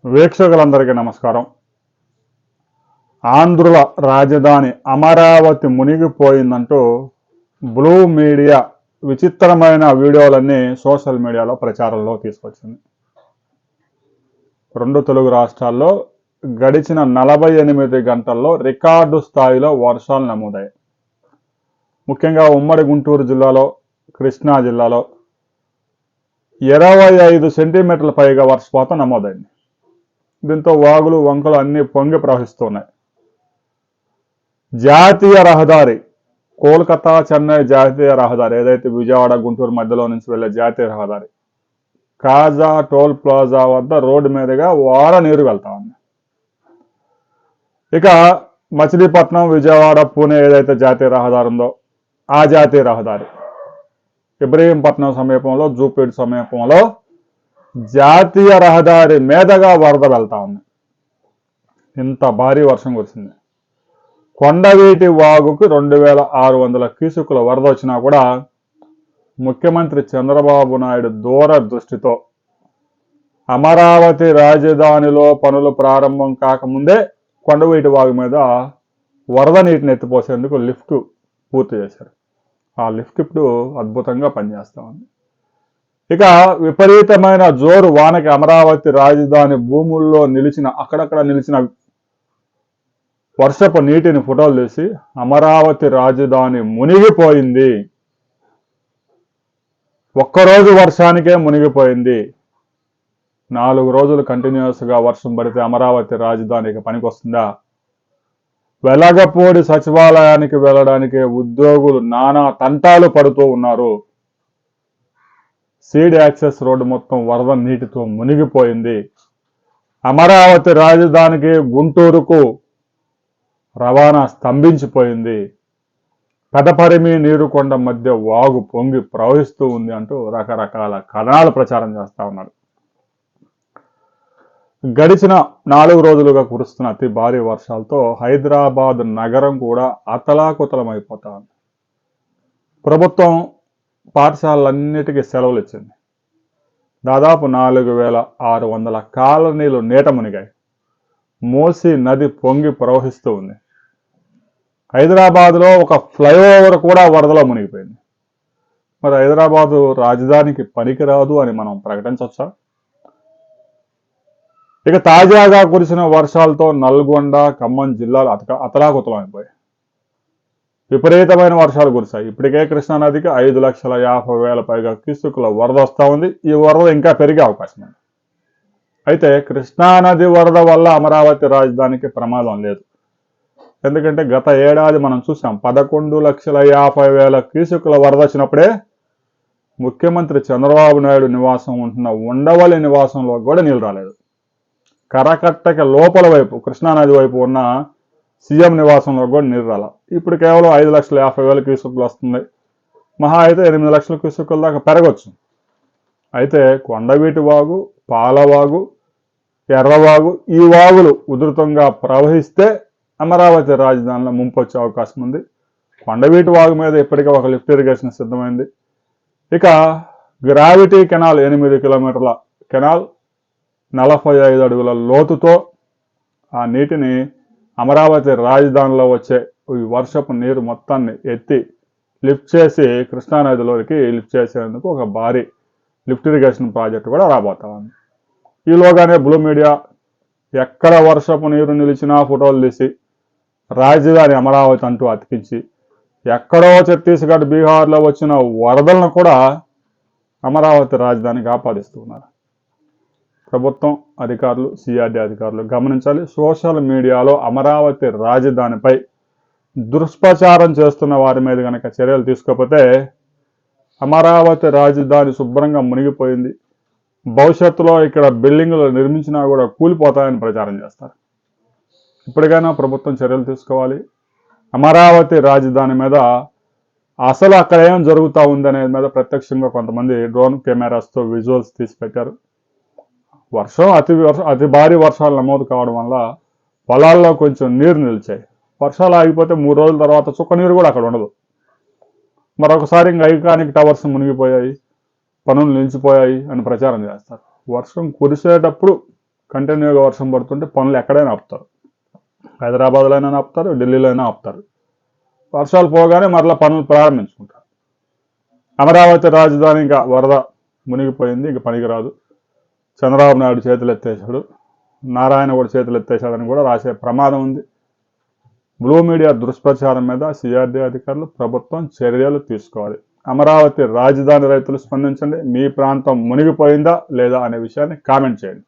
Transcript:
వీక్షకులందరికీ నమస్కారం. ఆంధ్రుల రాజధాని అమరావతి మునిగిపోయిందంటూ బ్లూ మీడియా విచిత్రమైన వీడియోలన్నీ సోషల్ మీడియాలో ప్రచారంలో తీసుకొచ్చింది. రెండు తెలుగు రాష్ట్రాల్లో గడిచిన 48 గంటల్లో రికార్డు స్థాయిలో వర్షాలు నమోదయ్యాయి. ముఖ్యంగా ఉమ్మడి గుంటూరు జిల్లాలో, కృష్ణా జిల్లాలో 25 సెంటీమీటర్ల పైగా వర్షపాతం నమోదైంది. దీంతో వాగులు వంకలు అన్ని పొంగి ప్రవహిస్తున్నాయి. జాతీయ రహదారి, కోల్కతా చెన్నై జాతీయ రహదారి, ఏదైతే విజయవాడ గుంటూరు మధ్యలో నుంచి వెళ్లే జాతీయ రహదారి, కాజా టోల్ ప్లాజా వద్ద రోడ్డు మీదుగా వార నీరు వెళ్తా ఉంది. ఇక మచిలీపట్నం, విజయవాడ, పూణే ఏదైతే జాతీయ రహదారి ఉందో ఆ జాతీయ రహదారి ఇబ్రహీంపట్నం సమీపంలో, జూపేట సమీపంలో జాతీయ రహదారి మీదగా వరద వెళ్తా ఉంది. ఇంత భారీ వర్షం కురిసింది. కొండవీటి వాగుకు 2600 క్యూసెక్కుల వరద వచ్చినా కూడా ముఖ్యమంత్రి చంద్రబాబు నాయుడు దూరదృష్టితో అమరావతి రాజధానిలో పనులు ప్రారంభం కాకముందే కొండవీటి వాగు మీద వరద నీటిని ఎత్తిపోసేందుకు లిఫ్ట్ పూర్తి చేశారు. ఆ లిఫ్ట్ ఇప్పుడు అద్భుతంగా పనిచేస్తా ఉంది. ఇక విపరీతమైన జోరు వానకి అమరావతి రాజధాని భూముల్లో అక్కడక్కడ నిలిచిన వర్షపు నీటిని ఫోటోలు తీసి అమరావతి రాజధాని మునిగిపోయింది, ఒక్కరోజు వర్షానికే మునిగిపోయింది, 4 రోజులు కంటిన్యూస్గా వర్షం పడితే అమరావతి రాజధానికి పనికొస్తుందా, వెలగపూడి సచివాలయానికి వెళ్ళడానికి ఉద్యోగులు నానా తంటాలు పడుతూ ఉన్నారు, సీడ్ యాక్సెస్ రోడ్డు మొత్తం వరద నీటితో మునిగిపోయింది, అమరావతి రాజధానికి గుంటూరుకు రవాణా స్తంభించిపోయింది, పెదపరిమి నీరుకొండ మధ్య వాగు పొంగి ప్రవహిస్తూ ఉంది అంటూ రకరకాల కథనాలు ప్రచారం చేస్తా ఉన్నారు. గడిచిన 4 రోజులుగా కురుస్తున్న అతి భారీ వర్షాలతో హైదరాబాద్ నగరం కూడా అతలాకుతలమైపోతా ఉంది. ప్రభుత్వం పాఠశాలలన్నిటికీ సెలవులు ఇచ్చింది. దాదాపు 4600 కాలనీలు నీట మునిగాయి. మూసీ నది పొంగి ప్రవహిస్తూ ఉంది. హైదరాబాద్లో ఒక ఫ్లైఓవర్ కూడా వరదలో మునిగిపోయింది. మరి హైదరాబాదు రాజధానికి పనికిరాదు అని మనం ప్రకటించవచ్చా? ఇక తాజాగా కురిసిన వర్షాలతో నల్గొండ, ఖమ్మం జిల్లాలు అతలాకుతలమైపోయాయి. విపరీతమైన వర్షాలు కురిశాయి. ఇప్పటికే కృష్ణానదికి 5,50,000 పైగా క్యూసెక్కుల వరద వస్తూ ఉంది. ఈ వరద ఇంకా పెరిగే అవకాశం ఉంది. అయితే కృష్ణానది వరద వల్ల అమరావతి రాజధానికి ప్రమాదం లేదు. ఎందుకంటే గత ఏడాది మనం చూసాం, 11,50,000 క్యూసెక్కుల వరద వచ్చినప్పుడే ముఖ్యమంత్రి చంద్రబాబు నాయుడు నివాసం ఉంటున్న ఉండవల్లి నివాసంలో కూడా నీళ్ళు రాలేదు. కరకట్టకి లోపల వైపు, కృష్ణానది వైపు ఉన్న సీఎం నివాసంలో కూడా నీరు రాల. ఇప్పుడు కేవలం 5,50,000 క్యూసెక్కులు వస్తుంది. మహా అయితే 8 లక్షల క్యూసెక్కుల దాకా పెరగచ్చు. అయితే కొండవీటి వాగు, పాలవాగు, ఎర్రవాగు, ఈ వాగులు ఉధృతంగా ప్రవహిస్తే అమరావతి రాజధానిలో ముంపు వచ్చే అవకాశం ఉంది. కొండవీటి వాగు మీద ఇప్పటికే ఒక లిఫ్ట్ ఇరిగేషన్ సిద్ధమైంది. ఇక గ్రావిటీ కెనాల్, 8 కిలోమీటర్ల కెనాల్, 45 అడుగుల లోతుతో ఆ నీటిని అమరావతి రాజధానిలో వచ్చే ఈ వర్షపు నీరు మొత్తాన్ని ఎత్తి లిఫ్ట్ చేసి కృష్ణానదిలోకి లిఫ్ట్ చేసేందుకు ఒక భారీ లిఫ్ట్ ఇరిగేషన్ ప్రాజెక్టు కూడా రాబోతా ఉంది. ఈలోగానే బ్లూ మీడియా ఎక్కడ వర్షపు నీరు నిలిచినా ఫోటోలు తీసి రాజధాని అమరావతి అంటూ అతికించి, ఎక్కడో ఛత్తీస్గఢ్, బీహార్లో వచ్చిన వరదలను కూడా అమరావతి రాజధానికి ఆపాదిస్తున్నారు. ప్రభుత్వం అధికారులు, సిఆర్డీ అధికారులు గమనించాలి. సోషల్ మీడియాలో అమరావతి రాజధానిపై దుష్ప్రచారం చేస్తున్న వారి మీద కనుక చర్యలు తీసుకోకపోతే అమరావతి రాజధాని శుభ్రంగా మునిగిపోయింది, భవిష్యత్తులో ఇక్కడ బిల్డింగులు నిర్మించినా కూడా కూలిపోతాయని ప్రచారం చేస్తారు. ఇప్పటికైనా ప్రభుత్వం చర్యలు తీసుకోవాలి. అమరావతి రాజధాని మీద అసలు అక్కడ ఏం జరుగుతూ ఉందనే మీద ప్రత్యక్షంగా కొంతమంది డ్రోన్ కెమెరాస్తో విజువల్స్ తీసి పెట్టారు. అతి భారీ వర్షాలు నమోదు కావడం వల్ల పొలాల్లో కొంచెం నీరు నిలిచాయి. వర్షాలు ఆగిపోతే 3 రోజుల తర్వాత చుక్క నీరు కూడా అక్కడ ఉండదు. మరొకసారి ఇంకా ఐకానిక్ టవర్స్ మునిగిపోయాయి, పనులు నిలిచిపోయాయి అని ప్రచారం చేస్తారు. వర్షం కురిసేటప్పుడు కంటిన్యూగా వర్షం పడుతుంటే పనులు ఎక్కడైనా ఆపుతారు. హైదరాబాద్లో అయినా ఆపుతారు, ఢిల్లీలో అయినా ఆపుతారు. వర్షాలు పోగానే మరలా పనులు ప్రారంభించుకుంటారు. అమరావతి రాజధాని ఇంకా వరద మునిగిపోయింది, ఇంక పనికిరాదు. చంద్రబాబు నాయుడు చేతులు ఎత్తేశాడు, నారాయణ కూడా చేతులు ఎత్తేశాడని కూడా రాసే ప్రమాదం ఉంది. బ్లూ మీడియా దుష్ప్రచారం మీద సిఆర్డీ అధికారులు, ప్రభుత్వం చర్యలు తీసుకోవాలి. అమరావతి రాజధాని రైతులు స్పందించండి. మీ ప్రాంతం మునిగిపోయిందా లేదా అనే విషయాన్ని కామెంట్ చేయండి.